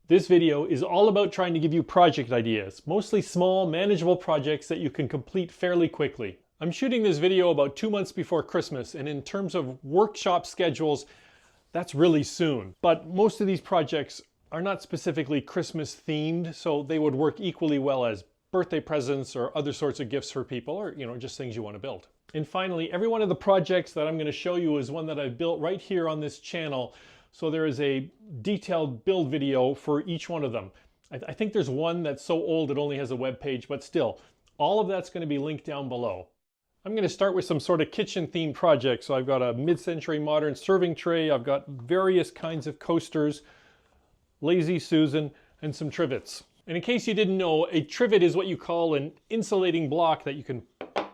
This video is all about trying to give you project ideas, mostly small, manageable projects that you can complete fairly quickly. I'm shooting this video about 2 months before Christmas, and in terms of workshop schedules, that's really soon. But most of these projects are not specifically Christmas themed, so they would work equally well as birthday presents or other sorts of gifts for people, or just things you want to build. And finally, every one of the projects that I'm going to show you is one that I've built right here on this channel. So there is a detailed build video for each one of them. I think there's one that's so old it only has a web page, but still, all of that's going to be linked down below. I'm going to start with some sort of kitchen themed project. So I've got a mid-century modern serving tray, I've got various kinds of coasters, Lazy Susan, and some trivets. And in case you didn't know, a trivet is what you call an insulating block that you can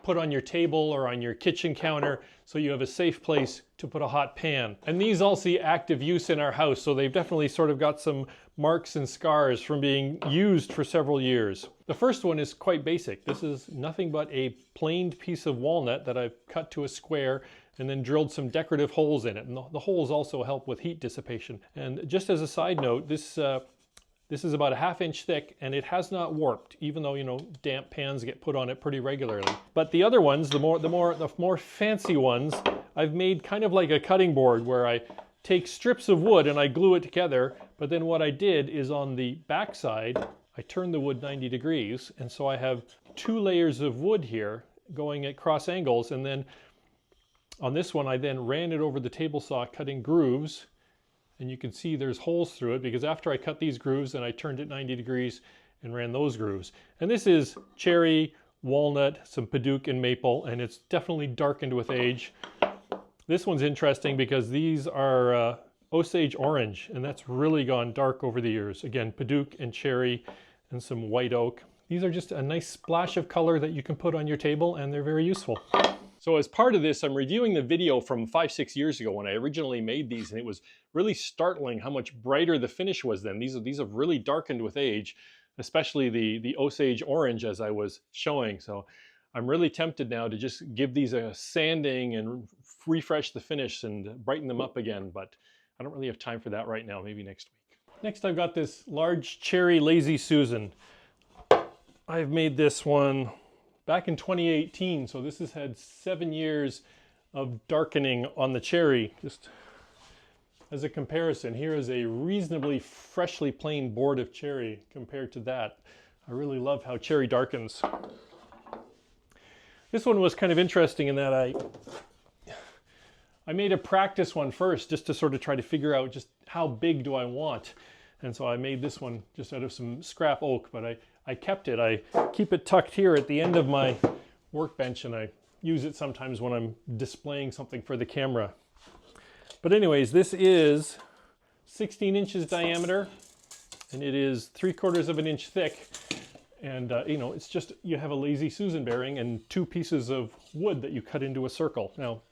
put on your table or on your kitchen counter so you have a safe place to put a hot pan. And these all see active use in our house, so they've definitely sort of got some marks and scars from being used for several years. The first one is quite basic. This is nothing but a planed piece of walnut that I've cut to a square and then drilled some decorative holes in it. And the holes also help with heat dissipation. And just as a side note, this is about a 1/2 inch thick, and it has not warped, even though damp pans get put on it pretty regularly. But the other ones, the more fancy ones, I've made kind of like a cutting board where I take strips of wood and I glue it together. But then what I did is on the back side, I turned the wood 90 degrees, and so I have 2 layers of wood here going at cross angles. And then on this one, I then ran it over the table saw, cutting grooves. And you can see there's holes through it because after I cut these grooves, then I turned it 90 degrees and ran those grooves. And this is cherry, walnut, some padauk, and maple, and it's definitely darkened with age. This one's interesting because these are Osage orange, and that's really gone dark over the years. Again, padauk and cherry and some white oak. These are just a nice splash of color that you can put on your table, and they're very useful. So as part of this, I'm reviewing the video from 5-6 years ago when I originally made these, and it was really startling how much brighter the finish was then. These have really darkened with age, especially the Osage orange as I was showing. So I'm really tempted now to just give these a sanding and refresh the finish and brighten them up again, but I don't really have time for that right now, maybe next week. Next, I've got this large cherry Lazy Susan. I've made this one back in 2018, so this has had 7 years of darkening on the cherry. Just as a comparison, here is a reasonably freshly planed board of cherry compared to that. I really love how cherry darkens. This one was kind of interesting in that I made a practice one first just to sort of try to figure out just how big do I want. And so I made this one just out of some scrap oak, but I kept it. I keep it tucked here at the end of my workbench, and I use it sometimes when I'm displaying something for the camera. But anyways, this is 16 inches diameter, and it is 3/4 of an inch thick. And it's just, you have a Lazy Susan bearing and 2 pieces of wood that you cut into a circle. Now,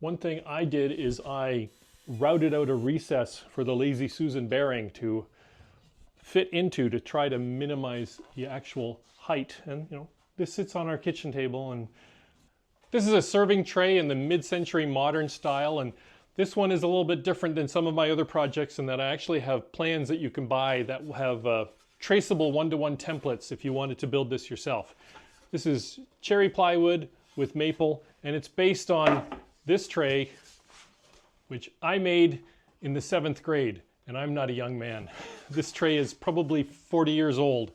one thing I did is I routed out a recess for the Lazy Susan bearing to fit into to try to minimize the actual height. And this sits on our kitchen table, and this is a serving tray in the mid-century modern style, and this one is a little bit different than some of my other projects in that I actually have plans that you can buy that will have traceable 1-to-1 templates if you wanted to build this yourself. This is cherry plywood with maple, and it's based on this tray, which I made in the 7th grade. And I'm not a young man. This tray is probably 40 years old.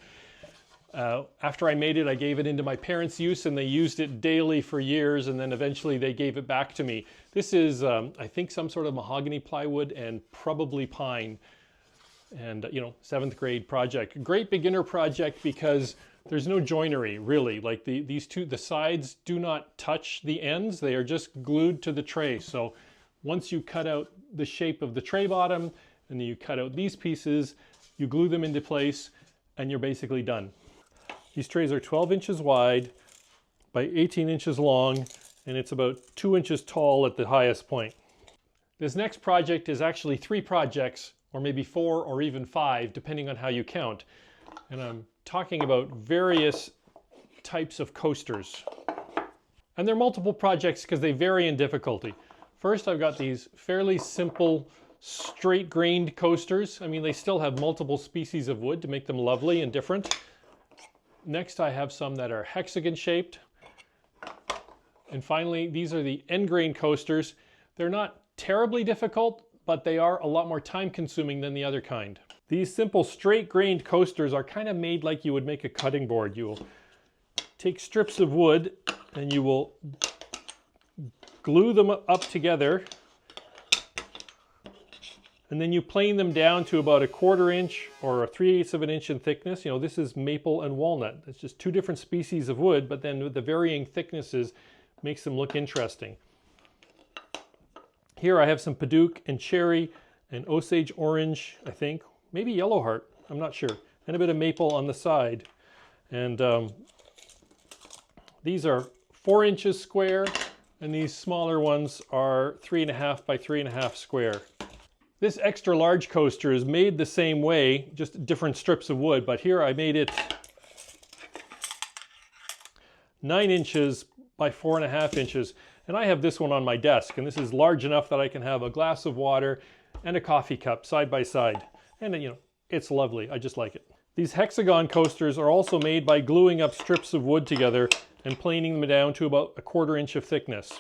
After I made it, I gave it into my parents' use, and they used it daily for years, and then eventually they gave it back to me. This is, I think, some sort of mahogany plywood and probably pine. And, 7th grade project. Great beginner project because there's no joinery, really. Like the sides do not touch the ends. They are just glued to the tray. So once you cut out the shape of the tray bottom, and then you cut out these pieces, you glue them into place, and you're basically done. These trays are 12 inches wide by 18 inches long, and it's about 2 inches tall at the highest point. This next project is actually 3 projects, or maybe 4 or even 5, depending on how you count. And I'm talking about various types of coasters. And they're multiple projects because they vary in difficulty. First, I've got these fairly simple straight grained coasters. I mean, they still have multiple species of wood to make them lovely and different. Next, I have some that are hexagon shaped. And finally, these are the end grain coasters. They're not terribly difficult, but they are a lot more time consuming than the other kind. These simple straight grained coasters are kind of made like you would make a cutting board. You will take strips of wood and you will glue them up together, and then you plane them down to about 1/4 inch or 3/8 of an inch in thickness. You know, this is maple and walnut. It's just two different species of wood, but then with the varying thicknesses makes them look interesting. Here I have some padauk and cherry and Osage orange, I think, maybe yellow heart, I'm not sure, and a bit of maple on the side. And these are 4 inches square, and these smaller ones are 3.5 by 3.5 square. This extra large coaster is made the same way, just different strips of wood, but here I made it 9 inches by 4.5 inches. And I have this one on my desk, and this is large enough that I can have a glass of water and a coffee cup side by side. And you know, it's lovely, I just like it. These hexagon coasters are also made by gluing up strips of wood together and planing them down to about 1/4 inch of thickness.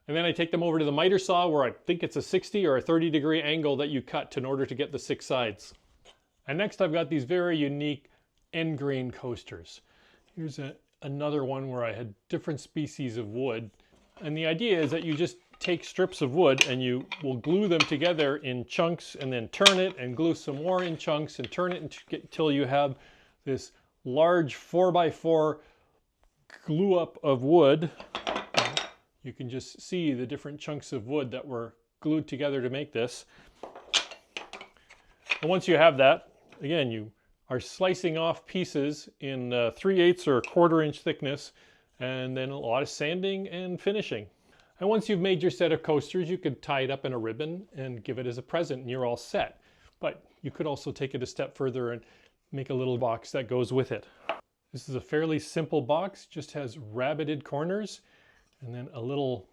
And then I take them over to the miter saw, where I think it's a 60 or a 30-degree angle that you cut in order to get the 6 sides. And next I've got these very unique end grain coasters. Here's another one where I had different species of wood. And the idea is that you just take strips of wood and you will glue them together in chunks and then turn it and glue some more in chunks and turn it until you have this large 4x4 glue up of wood. You can just see the different chunks of wood that were glued together to make this. And once you have that, again, you are slicing off pieces in 3/8 or 1/4 inch thickness, and then a lot of sanding and finishing. And once you've made your set of coasters, you could tie it up in a ribbon and give it as a present and you're all set. But you could also take it a step further and make a little box that goes with it. This is a fairly simple box, just has rabbeted corners, and then a little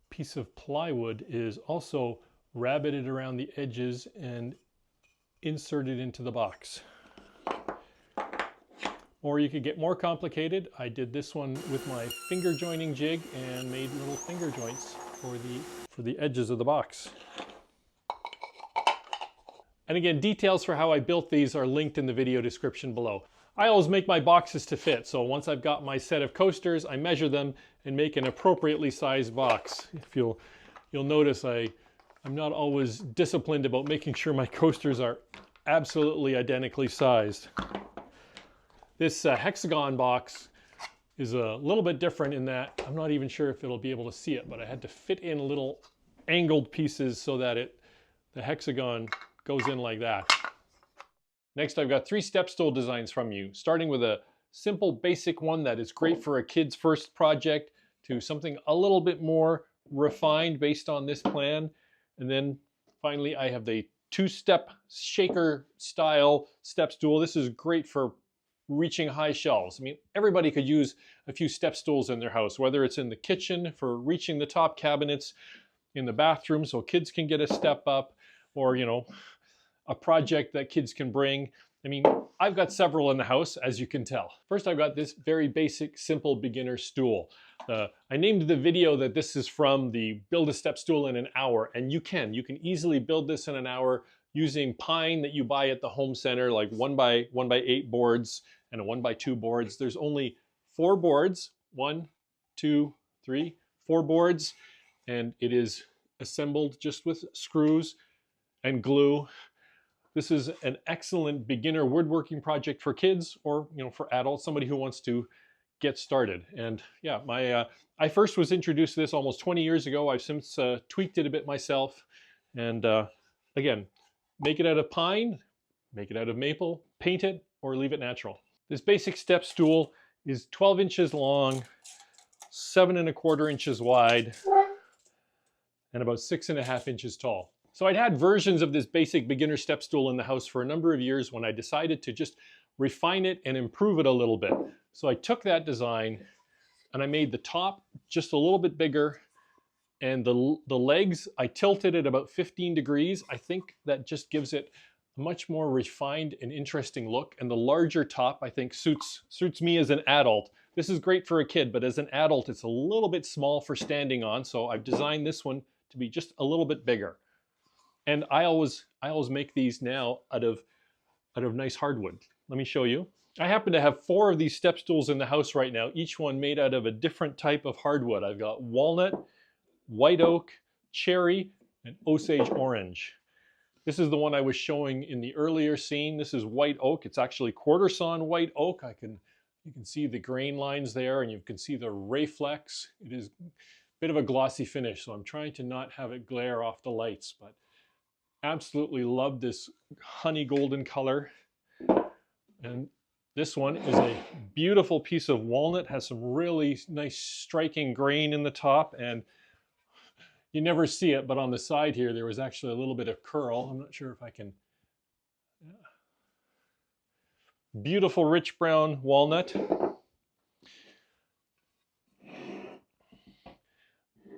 piece of plywood is also rabbeted around the edges and inserted into the box. Or you could get more complicated. I did this one with my finger joining jig and made little finger joints for the edges of the box. And again, details for how I built these are linked in the video description below. I always make my boxes to fit, so once I've got my set of coasters, I measure them and make an appropriately sized box. If you'll notice, I'm not always disciplined about making sure my coasters are absolutely identically sized. This hexagon box is a little bit different in that I'm not even sure if it'll be able to see it, but I had to fit in little angled pieces so that the hexagon goes in like that. Next, I've got 3 step stool designs from you, starting with a simple basic one that is great for a kid's first project to something a little bit more refined based on this plan. And then finally, I have the 2-step shaker style step stool. This is great for reaching high shelves. I mean, everybody could use a few step stools in their house, whether it's in the kitchen for reaching the top cabinets, in the bathroom so kids can get a step up, or, you know, a project that kids can bring. I mean, I've got several in the house, as you can tell. First, I've got this very basic, simple beginner stool. I named the video that this is from the Build a Step Stool in an Hour, and you can easily build this in an hour using pine that you buy at the home center, like 1x8 boards and a 1x2 boards. There's only 4 boards, 1, 2, 3, 4 boards, and it is assembled just with screws and glue. This is an excellent beginner woodworking project for kids, or for adults, somebody who wants to get started. And yeah, I first was introduced to this almost 20 years ago. I've since tweaked it a bit myself. And again, make it out of pine, make it out of maple, paint it, or leave it natural. This basic step stool is 12 inches long, 7¼ inches wide, and about 6½ inches tall. So I'd had versions of this basic beginner step stool in the house for a number of years when I decided to just refine it and improve it a little bit. So I took that design and I made the top just a little bit bigger And the legs, I tilted at about 15 degrees. I think that just gives it a much more refined and interesting look. And the larger top, I think, suits me as an adult. This is great for a kid, but as an adult, it's a little bit small for standing on. So I've designed this one to be just a little bit bigger. And I always make these now out of nice hardwood. Let me show you. I happen to have 4 of these step stools in the house right now, each one made out of a different type of hardwood. I've got walnut, white oak, cherry, and Osage orange. This is the one I was showing in the earlier scene. This is white oak. It's actually quarter sawn white oak. You can see the grain lines there, and you can see the reflex. It is a bit of a glossy finish, so I'm trying to not have it glare off the lights, but absolutely love this honey golden color. And this one is a beautiful piece of walnut, has some really nice striking grain in the top, and you never see it, but on the side here, there was actually a little bit of curl. I'm not sure if I can. Yeah. Beautiful rich brown walnut.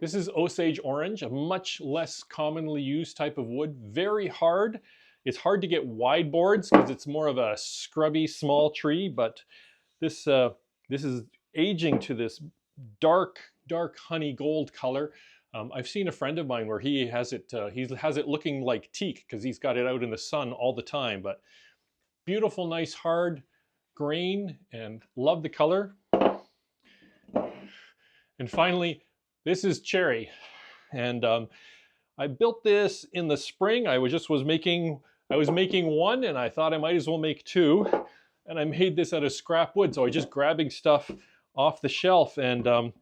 This is Osage orange, a much less commonly used type of wood. Very hard. It's hard to get wide boards because it's more of a scrubby small tree, but this is aging to this dark honey gold color. I've seen a friend of mine where he has it looking like teak because he's got it out in the sun all the time. But beautiful, nice, hard grain, and love the color. And finally, this is cherry, and I built this in the spring. I was making one, and I thought I might as well make 2, and I made this out of scrap wood. So I was just grabbing stuff off the shelf, and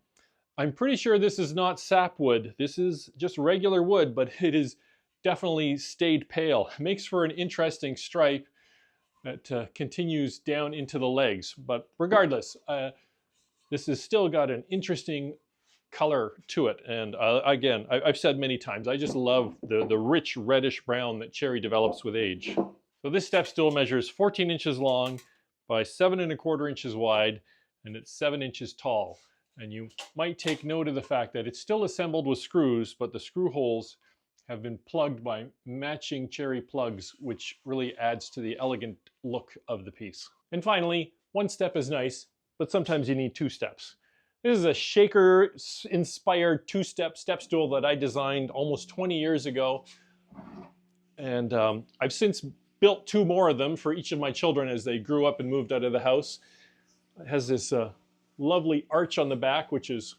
I'm pretty sure this is not sapwood. This is just regular wood, but it is definitely stayed pale. It makes for an interesting stripe that continues down into the legs. But regardless, this has still got an interesting color to it. And again, I've said many times, I just love the rich reddish brown that cherry develops with age. So this step stool measures 14 inches long by 7 1/4 inches wide, and it's 7 inches tall. And you might take note of the fact that it's still assembled with screws, but the screw holes have been plugged by matching cherry plugs, which really adds to the elegant look of the piece. And finally, 1 step is nice, but sometimes you need 2 steps. This is a shaker-inspired 2-step step stool that I designed almost 20 years ago. And I've since built 2 more of them for each of my children as they grew up and moved out of the house. It has this lovely arch on the back, which is,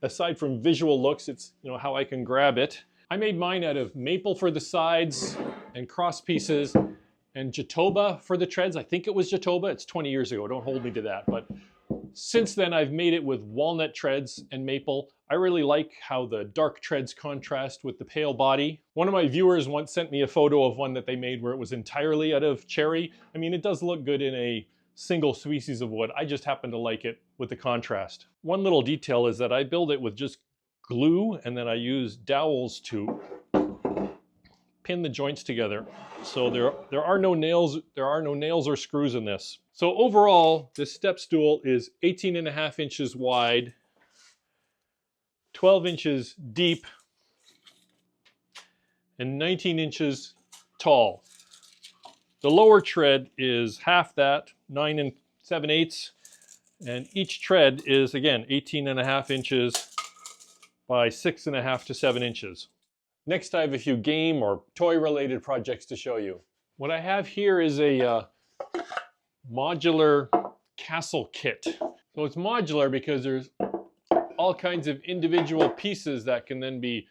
aside from visual looks, it's how I can grab it. I made mine out of maple for the sides and cross pieces and Jatoba for the treads. I think it was Jatoba. It's 20 years ago. Don't hold me to that. But since then, I've made it with walnut treads and maple. I really like how the dark treads contrast with the pale body. One of my viewers once sent me a photo of one that they made where it was entirely out of cherry. I mean, it does look good in a single species of wood. I just happen to like it with the contrast. One little detail is that I build it with just glue, and then I use dowels to pin the joints together. So there are no nails or screws in this. So overall, this step stool is 18 1/2 inches wide, 12 inches deep, and 19 inches tall. The lower tread is half that, 9 7/8, and each tread is, again, 18 1/2 inches by 6 1/2 to 7 inches. Next, I have a few game or toy-related projects to show you. What I have here is a modular castle kit. So it's modular because there's all kinds of individual pieces that can then be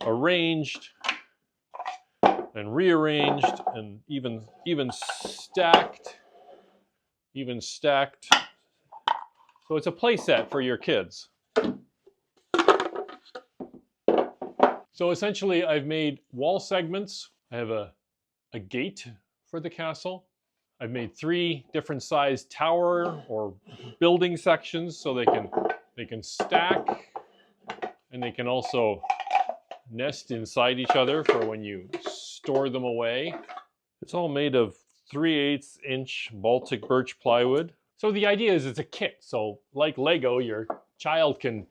arranged and rearranged and even stacked. So it's a play set for your kids. So essentially, I've made wall segments. I have a gate for the castle. I've made 3 different sized tower or building sections so they can stack, and they can also nest inside each other for when you store them away. It's all made of 3/8 inch Baltic birch plywood. So the idea is it's a kit. So like Lego, your child can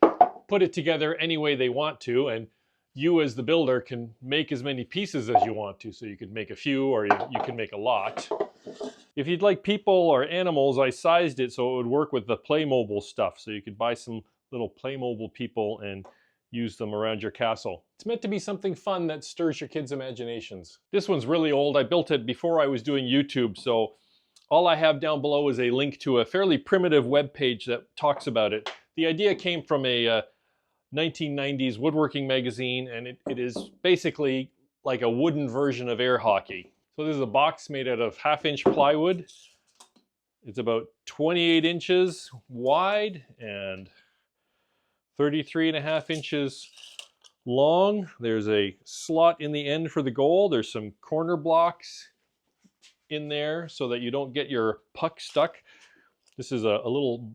put it together any way they want to, and you as the builder can make as many pieces as you want to. So you could make a few, or you can make a lot. If you'd like people or animals, I sized it so it would work with the Playmobil stuff. So you could buy some little Playmobil people and use them around your castle. It's meant to be something fun that stirs your kids' imaginations. This one's really old. I built it before I was doing YouTube, so all I have down below is a link to a fairly primitive web page that talks about it. The idea came from a 1990s woodworking magazine, and it is basically like a wooden version of air hockey. So this is a box made out of 1/2-inch plywood. It's about 28 inches wide and 33.5 inches long. There's a slot in the end for the goal. There's some corner blocks in there so that you don't get your puck stuck. This is a little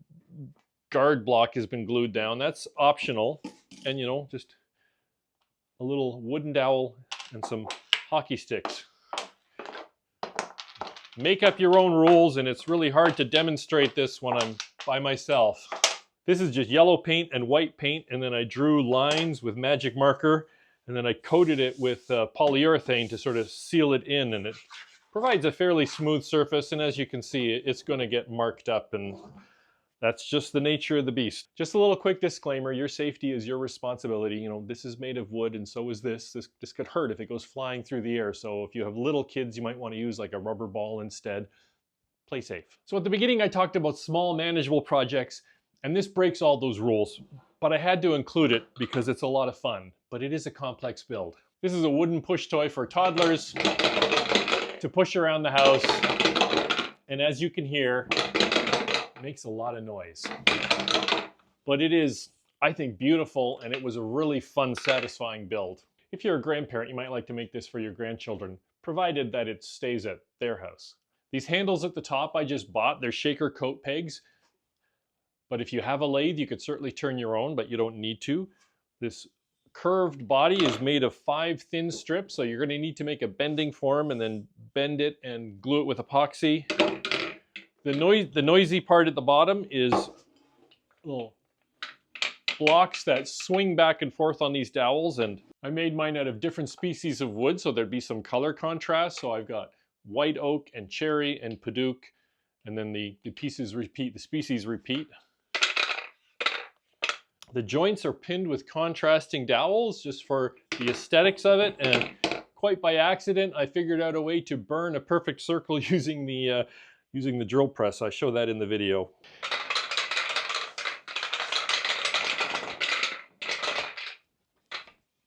guard block has been glued down. That's optional. And, you know, just a little wooden dowel and some hockey sticks. Make up your own rules, and it's really hard to demonstrate this when I'm by myself. This is just yellow paint and white paint, and then I drew lines with magic marker, and then I coated it with polyurethane to sort of seal it in, and it provides a fairly smooth surface, and as you can see, it's going to get marked up, and that's just the nature of the beast. Just a little quick disclaimer, your safety is your responsibility. You know, this is made of wood, and so is this. This could hurt if it goes flying through the air, so if you have little kids, you might want to use like a rubber ball instead. Play safe. So at the beginning, I talked about small, manageable projects, and this breaks all those rules, but I had to include it because it's a lot of fun, but it is a complex build. This is a wooden push toy for toddlers to push around the house, and as you can hear, it makes a lot of noise. But it is, I think, beautiful, and it was a really fun, satisfying build. If you're a grandparent, you might like to make this for your grandchildren, provided that it stays at their house. These handles at the top I just bought. They're shaker coat pegs. But if you have a lathe, you could certainly turn your own, but you don't need to. This curved body is made of 5 thin strips, so you're going to need to make a bending form and then bend it and glue it with epoxy. The noisy part at the bottom is little blocks that swing back and forth on these dowels, and I made mine out of different species of wood, so there'd be some color contrast. So I've got white oak and cherry and padauk, and then the pieces repeat, the species repeat. The joints are pinned with contrasting dowels just for the aesthetics of it, and quite by accident I figured out a way to burn a perfect circle using the drill press. I show that in the video.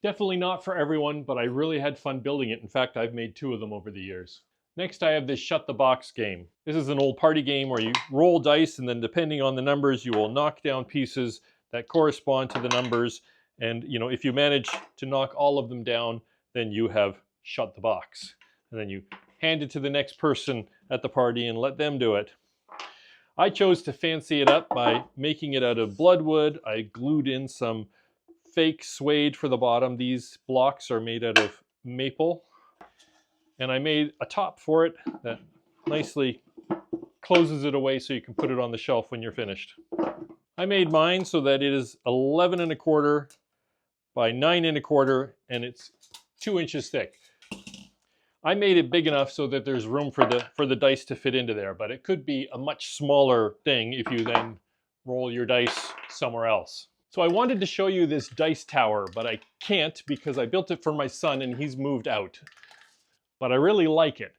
Definitely not for everyone, but I really had fun building it. In fact, I've made 2 of them over the years. Next, I have this shut the box game. This is an old party game where you roll dice, and then depending on the numbers, you will knock down pieces that correspond to the numbers. And you know, if you manage to knock all of them down, then you have shut the box. And then you hand it to the next person at the party and let them do it. I chose to fancy it up by making it out of bloodwood. I glued in some fake suede for the bottom. These blocks are made out of maple. And I made a top for it that nicely closes it away so you can put it on the shelf when you're finished. I made mine so that it is 11 1/4 by 9 1/4, and it's 2 inches thick. I made it big enough so that there's room for the dice to fit into there, but it could be a much smaller thing if you then roll your dice somewhere else. So I wanted to show you this dice tower, but I can't because I built it for my son and he's moved out. But I really like it.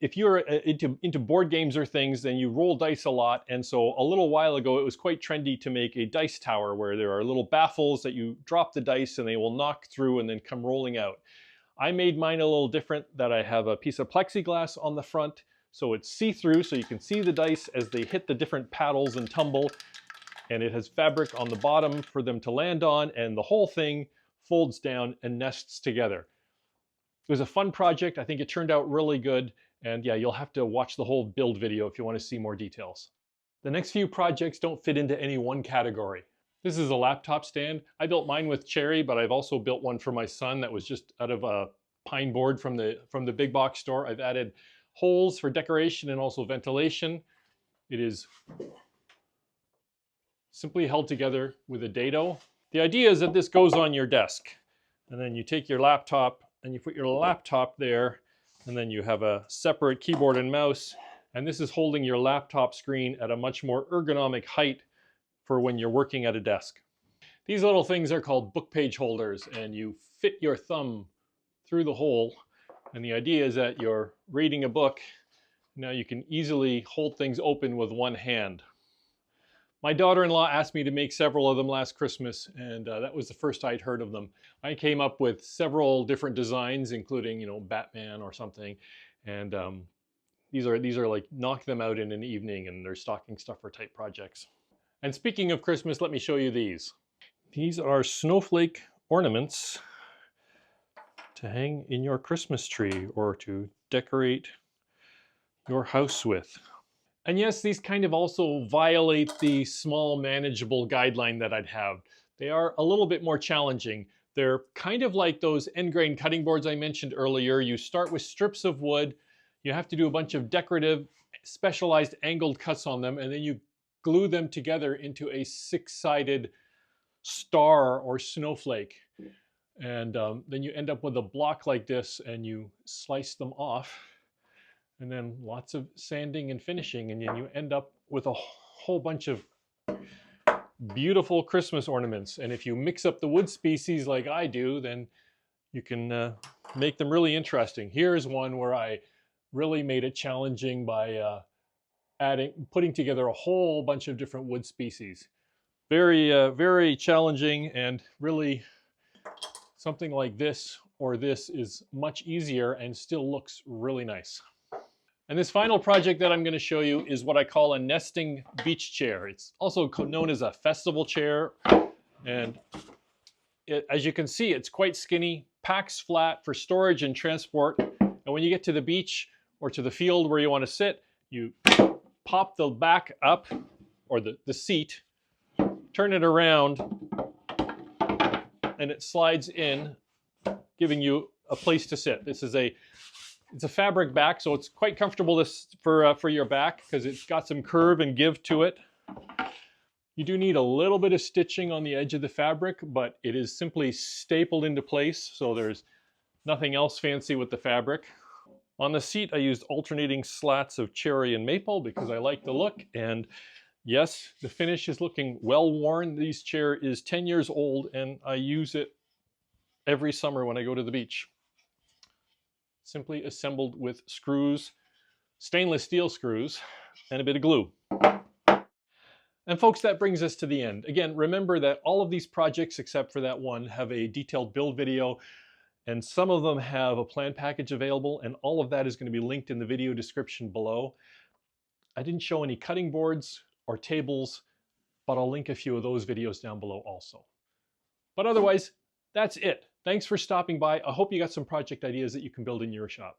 If you're into board games or things, then you roll dice a lot. And so a little while ago, it was quite trendy to make a dice tower where there are little baffles that you drop the dice and they will knock through and then come rolling out. I made mine a little different, that I have a piece of plexiglass on the front so it's see-through, so you can see the dice as they hit the different paddles and tumble. And it has fabric on the bottom for them to land on, and the whole thing folds down and nests together. It was a fun project. I think it turned out really good. And yeah, you'll have to watch the whole build video if you want to see more details. The next few projects don't fit into any one category. This is a laptop stand. I built mine with cherry, but I've also built one for my son that was just out of a pine board from the big box store. I've added holes for decoration and also ventilation. It is simply held together with a dado. The idea is that this goes on your desk, and then you take your laptop and you put your laptop there, and then you have a separate keyboard and mouse, and this is holding your laptop screen at a much more ergonomic height for when you're working at a desk. These little things are called book page holders, and you fit your thumb through the hole, and the idea is that you're reading a book. Now you can easily hold things open with one hand. My daughter-in-law asked me to make several of them last Christmas, and that was the first I'd heard of them. I came up with several different designs, including, you know, Batman or something, and these are like knock them out in an evening, and they're stocking stuffer type projects. And speaking of Christmas, let me show you these. These are Snowflake Ornaments to hang in your Christmas tree or to decorate your house with. And yes, these kind of also violate the small manageable guideline that I'd have. They are a little bit more challenging. They're kind of like those end grain cutting boards I mentioned earlier. You start with strips of wood, you have to do a bunch of decorative, specialized angled cuts on them, and then you glue them together into a six-sided star or snowflake. And then you end up with a block like this, and you slice them off, and then lots of sanding and finishing, and then you end up with a whole bunch of beautiful Christmas ornaments. And if you mix up the wood species like I do, then you can make them really interesting. Here's one where I really made it challenging by putting together a whole bunch of different wood species. Very challenging, and really something like this or this is much easier and still looks really nice. And this final project that I'm going to show you is what I call a nesting beach chair. It's also known as a festival chair, and as you can see, it's quite skinny, packs flat for storage and transport. And when you get to the beach or to the field where you want to sit, you pop the back up, or the seat, turn it around, and it slides in, giving you a place to sit. It's a fabric back, so it's quite comfortable for your back because it's got some curve and give to it. You do need a little bit of stitching on the edge of the fabric, but it is simply stapled into place, so there's nothing else fancy with the fabric. On the seat, I used alternating slats of cherry and maple because I like the look, and yes, the finish is looking well worn. This chair is 10 years old, and I use it every summer when I go to the beach. Simply assembled with screws, stainless steel screws, and a bit of glue. And folks, that brings us to the end. Again, remember that all of these projects, except for that one, have a detailed build video, and some of them have a plan package available, and all of that is going to be linked in the video description below. I didn't show any cutting boards or tables, but I'll link a few of those videos down below also. But otherwise, that's it. Thanks for stopping by. I hope you got some project ideas that you can build in your shop.